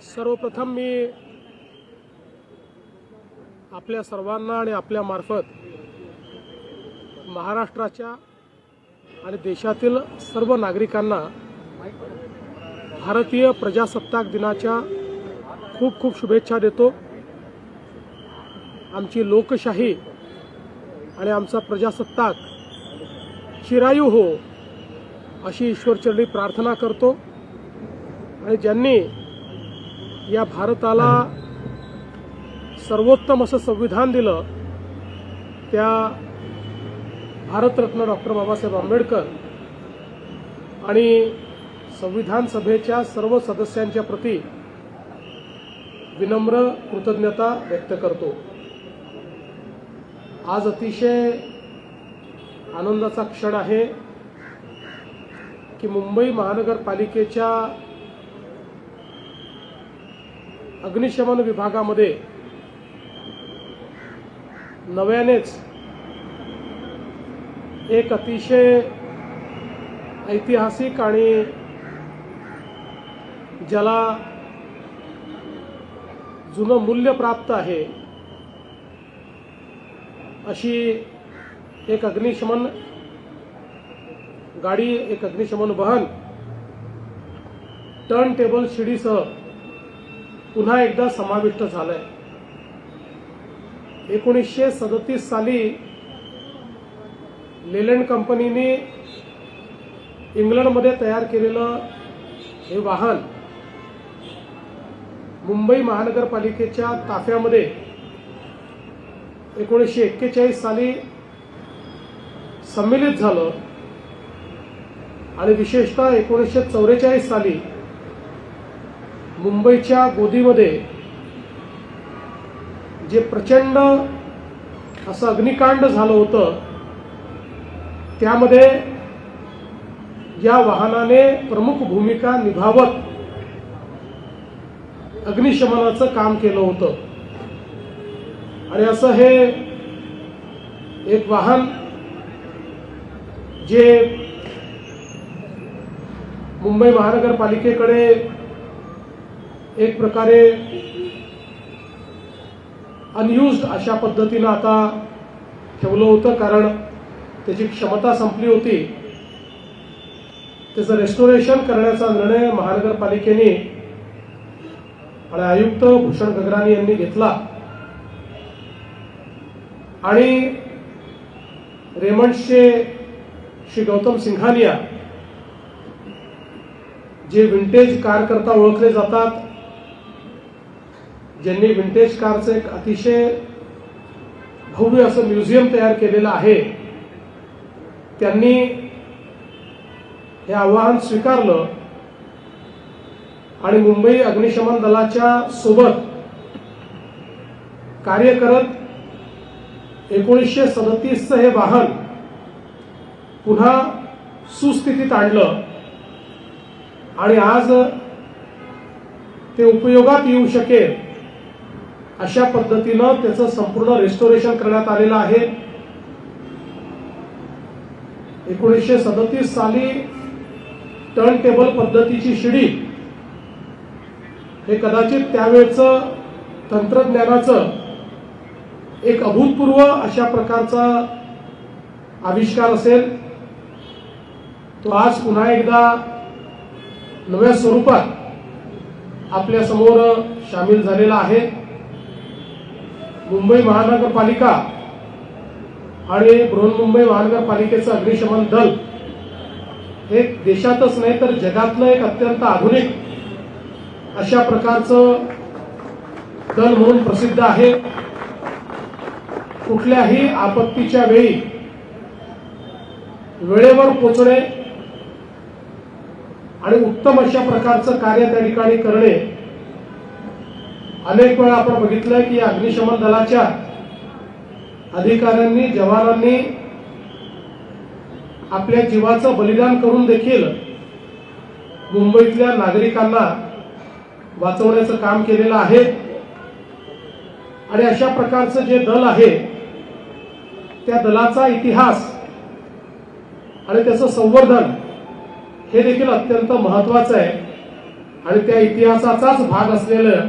सर्वप्रथम मी आपल्या सर्वांना आणि आपल्या मार्फत महाराष्ट्राच्या आणि देशातील सर्व नागरिकांना भारतीय प्रजासत्ताक दिनाच्या खूप खूप शुभेच्छा देतो। आमची लोकशाही आणि आमचा प्रजासत्ताक चिरायू हो अशी ईश्वरचरणी प्रार्थना करतो। आणि ज्यांनी या भारताला सर्वोत्तम असं संविधान दिलं त्या भारतरत्न डॉक्टर बाबासाहेब आंबेडकर आणि संविधान सभेच्या सर्व सदस्यांच्या प्रती विनम्र कृतज्ञता व्यक्त करतो। आज अतिशय आनंदाचा क्षण आहे की मुंबई महानगरपालिकेच्या अग्निशमन विभागामध्ये नव्यानेच एक अतिशय ऐतिहासिक आणि ज्याला जुनं मूल्य प्राप्त आहे अशी एक अग्निशमन गाडी, एक अग्निशमन वाहन टर्न टेबल शिडीसह पुन्हा एकदा समाविष्ट झालंय। 1937 साली लेलँड कंपनीने इंग्लंडमध्ये तयार केलेलं हे वाहन मुंबई महानगरपालिकेच्या ताफ्यामध्ये 1941 साली सम्मिलित झालं आणि विशेषतः 1944 साली मुंबईच्या गोदीमध्ये जे प्रचंड असं अग्निकांड झालं होतं त्यामध्ये या वाहनाने प्रमुख भूमिका निभावत अग्निशमनाचं काम केलं होतं। आणि असं हे एक वाहन जे मुंबई महानगरपालिकेकडे एक प्रकारे अनयुज्ड अशा पद्धतीनं आता ठेवलं होतं, कारण त्याची क्षमता संपली होती। त्याचं रेस्टोरेशन करण्याचा निर्णय महानगरपालिकेने आणि आयुक्त भूषण गगरानी यांनी घेतला आणि रेमंड्सचे श्री गौतम सिंघानिया जे विंटेज कार करता ओळखले जातात, ज्यांनी विंटेज कारचं एक अतिशय भव्य असं म्युझियम तयार केलेलं आहे, त्यांनी हे आव्हान स्वीकारलं आणि मुंबई अग्निशमन दलाच्या सोबत कार्य करत 1937 हे वाहन पुन्हा सुस्थितीत आणलं आणि आज ते उपयोगात येऊ शकेल अशा पद्धतीनं त्याचं संपूर्ण रेस्टोरेशन करण्यात आलेलं आहे। 1937 साली टर्न टेबल पद्धतीची शिडी हे कदाचित त्यावेळचं तंत्रज्ञानाचं एक अभूतपूर्व अशा प्रकारचा आविष्कार असेल, तो आज पुन्हा एकदा नव्या स्वरूपात आपल्या समोर सामील झालेला आहे। मुंबई महानगरपालिका आणि बृहन्मुंबई महानगरपालिकेचं अग्निशमन दल हे देशातच नाही तर जगातलं एक अत्यंत आधुनिक अशा प्रकारचं दल म्हणून प्रसिद्ध आहे। कुठल्याही आपत्तीच्या वेळी वेळेवर पोहोचणे आणि उत्तम अशा प्रकारचं कार्य त्या ठिकाणी करणे। अनेक वेळा आपण बघितलं की अग्निशमन दलाच्या अधिकाऱ्यांनी, जवानांनी आपल्या जीवाचं बलिदान करून देखील मुंबईतल्या नागरिकांना वाचवण्याचं काम केलेलं आहे। आणि अशा प्रकारचं जे दल आहे त्या दलाचा इतिहास आणि त्याचं संवर्धन हे देखील अत्यंत महत्त्वाचं आहे। आणि त्या इतिहासाचाच भाग असलेलं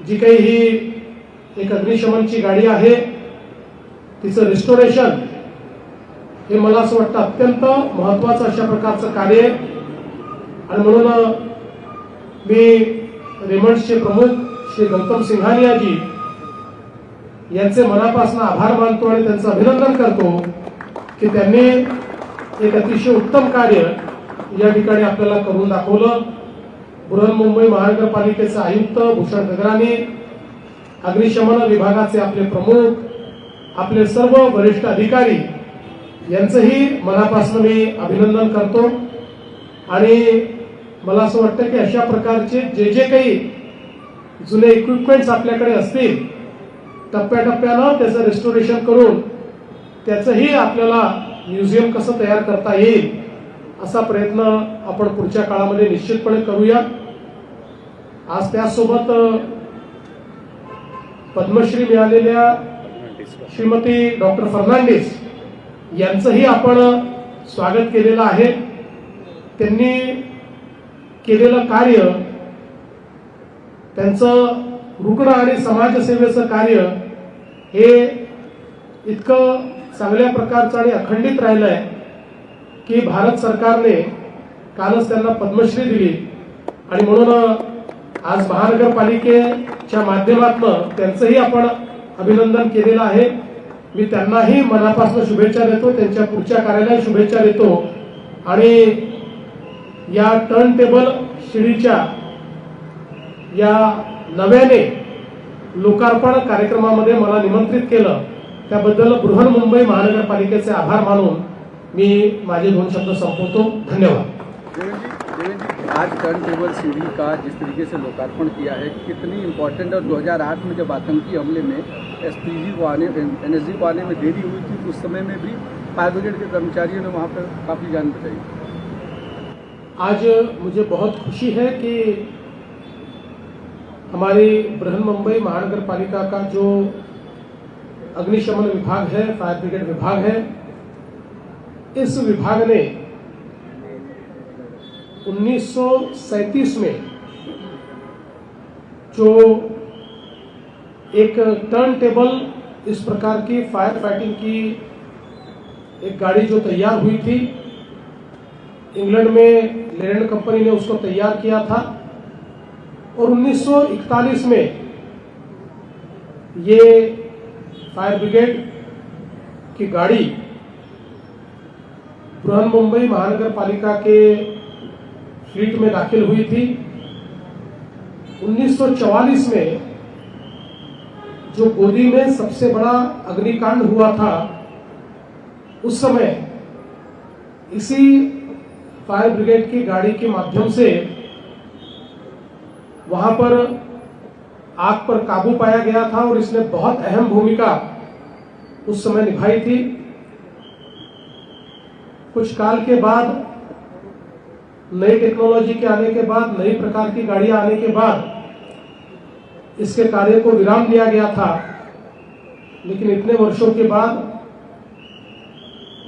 जी काही ही एक अग्निशमनची गाडी आहे तिचं रिस्टोरेशन हे मला असं वाटतं अत्यंत महत्वाचं अशा प्रकारचं कार्य आहे. आणि म्हणून मी रेमंड्सचे प्रमुख श्री गौतम सिंघानियाजी यांचे मनापासून आभार मानतो आणि त्यांचं अभिनंदन करतो की त्यांनी एक अतिशय उत्तम कार्य या ठिकाणी आपल्याला करून दाखवलं. बृहन्मुंबई महानगरपालिकेचे आयुक्त भूषण गगरानी, अग्निशमन विभागाचे आपले प्रमुख, आपले सर्व वरिष्ठ अधिकारी यांचंही मनापासून मी अभिनंदन करतो. आणि मला असं वाटतं की अशा प्रकारचे जे जे काही जुने इक्विपमेंट्स आपल्याकडे असतील टप्प्याटप्प्यानं त्याचं रेस्टोरेशन करून त्याचंही आपल्याला म्युझियम कसं तयार करता येईल असा प्रयत्न आपण पुढच्या काळामध्ये निश्चितपणे करूया. आज त्यासोबत पद्मश्री मिळालेल्या श्रीमती डॉक्टर फर्नांडिस यांचंही आपण स्वागत केलेलं आहे. त्यांनी केलेलं कार्य, त्यांचं रुग्ण आणि समाजसेवेचं कार्य हे इतकं चांगल्या प्रकारचं आणि अखंडित राहिलंय की भारत सरकारने कालच त्यांना पद्मश्री दिली. आणि म्हणून आज महानगरपालिकेच्या माध्यमातून त्यांचंही आपण अभिनंदन केलेलं आहे. मी त्यांनाही मनापासून शुभेच्छा देतो, त्यांच्या पुढच्या कार्याला शुभेच्छा देतो. आणि या टर्न टेबल शिडीच्या या नव्याने लोकार्पण कार्यक्रमामध्ये मला निमंत्रित केलं त्याबद्दल बृहन्मुंबई महानगरपालिकेचे आभार मानून मी माझे 2 शब्द संपवतो. धन्यवाद. देवेंद्र जी, आज टर्न टेबल सीढ़ी का जिस तरीके से लोकार्पण किया है कितनी इम्पोर्टेंट, और 2008 में जब आतंकी हमले में एसपीजी को आने, एनएसजी को आने में देरी हुई थी उस समय में भी फायर ब्रिगेड के कर्मचारियों ने वहाँ पर काफ़ी जान बचाई. आज मुझे बहुत खुशी है कि हमारी बृहन्मुंबई महानगरपालिका का जो अग्निशमन विभाग है, फायर ब्रिगेड विभाग है, इस विभाग ने 1937 में जो एक टर्न टेबल इस प्रकार की फायर फाइटिंग की एक गाड़ी जो तैयार हुई थी, इंग्लैंड में लेरेंड कंपनी ने उसको तैयार किया था. और 1941 में ये फायर ब्रिगेड की गाड़ी बृहन्मुंबई महानगरपालिका के फ्लीट में दाखिल हुई थी. 1944 में जो गोदी में सबसे बड़ा अग्निकांड हुआ था उस समय इसी फायर ब्रिगेड की गाड़ी के माध्यम से वहां पर आग पर काबू पाया गया था और इसने बहुत अहम भूमिका उस समय निभाई थी. कुछ काल के बाद नई टेक्नोलॉजी के आने के बाद, नई प्रकार की गाड़ियां आने के बाद इसके कार्य को विराम दिया गया था. लेकिन इतने वर्षों के बाद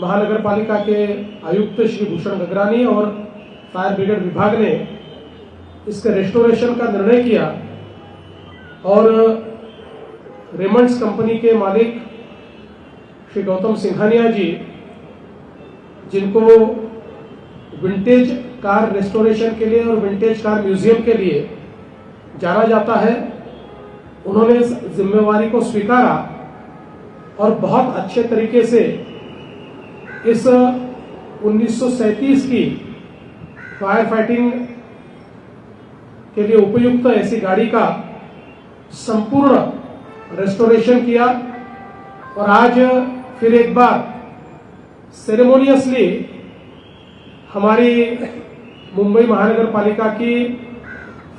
महानगरपालिका के आयुक्त श्री भूषण गगरानी और फायर ब्रिगेड विभाग ने इसके रेस्टोरेशन का निर्णय किया और रेमंड्स कंपनी के मालिक श्री गौतम सिंघानिया जी, जिनको विंटेज कार रेस्टोरेशन के लिए और विंटेज कार म्यूजियम के लिए जाना जाता है, उन्होंने इस जिम्मेवारी को स्वीकारा और बहुत अच्छे तरीके से इस 1937 की फायर फाइटिंग के लिए उपयुक्त ऐसी गाड़ी का संपूर्ण रेस्टोरेशन किया. और आज फिर एक बार सेरेमोनियसली हमारी मुंबई महानगरपालिका की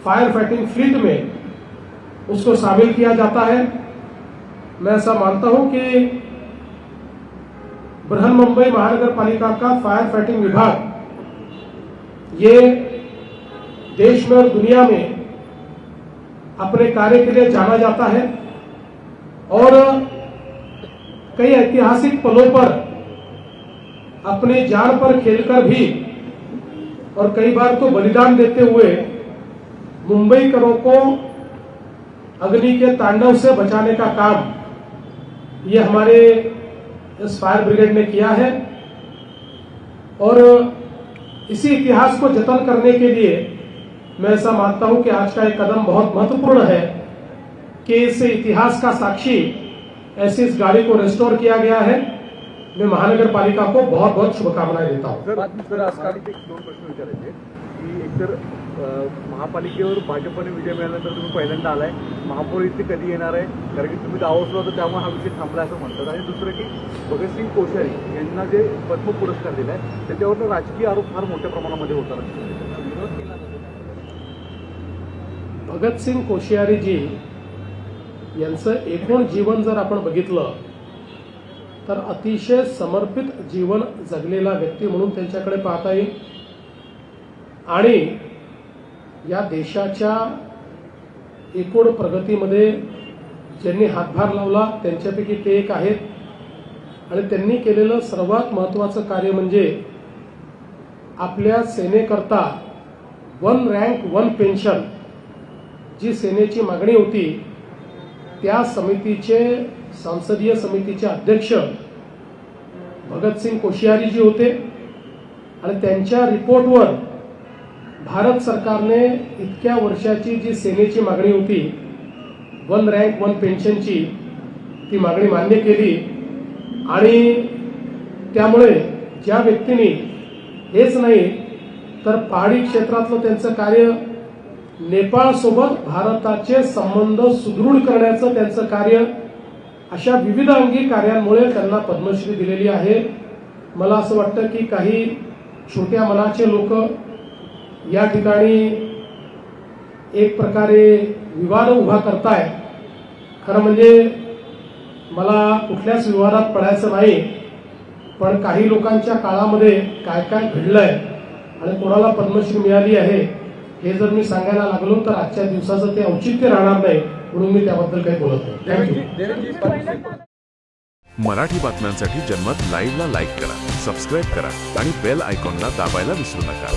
फायर फाइटिंग फ्लीट में उसको शामिल किया जाता है. मैं ऐसा मानता हूं कि बृहन्मुंबई महानगरपालिका का फायर फाइटिंग विभाग ये देश में और दुनिया में अपने कार्य के लिए जाना जाता है और कई ऐतिहासिक पलों पर अपने जान पर खेलकर भी और कई बार तो बलिदान देते हुए मुंबईकरों को अग्नि के तांडव से बचाने का काम ये हमारे इस फायर ब्रिगेड ने किया है और इसी इतिहास को जतन करने के लिए मैं ऐसा मानता हूं कि आज का एक कदम बहुत महत्वपूर्ण है कि इस इतिहास का साक्षी ऐसी इस गाड़ी को रेस्टोर किया गया है। मैं महानगर पालिका को बहुत बहुत शुभकामनाएं देता हूं। सर, दोन प्रश्न विचारायचे की एकतर महापालिकेवर भाजपने विजय मिळाल्यानंतर तुम्ही पहिल्यांदा आलाय, महापौर इथे कधी येणार आहे, कारण की तुम्ही दावा सुरू होता त्यामुळे हा विषय थांबला असं म्हणतात. आणि दुसरं की भगतसिंग कोश्यारी यांना जे पद्म पुरस्कार दिलाय त्याच्यावर राजकीय आरोप फार मोठ्या प्रमाणामध्ये होतात. भगतसिंग कोश्यारी जी यांचं एकूण जीवन जर आपण बघितलं तर अतिशय समर्पित जीवन जगलेला व्यक्ती म्हणून त्यांच्याकडे पाहता येईल आणि या देशाच्या एकूण प्रगतीमध्ये ज्यांनी हातभार लावला त्यांच्यापैकी ते एक आहेत आणि त्यांनी केलेलं सर्वात महत्त्वाचं कार्य म्हणजे आपल्या सेनेकरता 1 रँक 1 पेन्शन जी सेनेची मागणी होती त्या समितीचे संसदीय समितीचे अध्यक्ष भगतसिंग कोश्यारी जी होते आणि त्यांच्या रिपोर्टवर भारत सरकारने इतक्या वर्षाची जी सेनेची मागणी होती 1 रँक 1 पेन्शनची ती मागणी मान्य केली आणि त्यामुळे ज्या व्यक्तींनी हेच नाही तर पहाडी क्षेत्रातलं त्यांचं कार्य नेपाळसोबत भारताचे संबंध सुदृढ करण्याचं त्यांचं कार्य अशा विविध अंगी कार्यांमुळे त्यांना पद्मश्री दिलेली आहे. मला असं वाटतं की काही छोट्या मनाचे लोक या ठिकाणी एक प्रकारे विवाद उभा करताय. खरं म्हणजे मला कुठल्याच विवादात पडायचं नाही, पण काही लोकांच्या काळामध्ये काय काय घडलंय आणि कोणाला पद्मश्री मिळाली आहे हे जर मी सांगायला लागलो तर आजच्या दिवसाचं ते औचित्य राहणार नाही, म्हणून मी त्याबद्दल काही बोलत नाही. थँक्यू. मराठी बातम्यांसाठी जनमत लाईव्हला लाईक करा, सबस्क्राईब करा आणि बेल आयकॉनला दाबायला विसरू नका.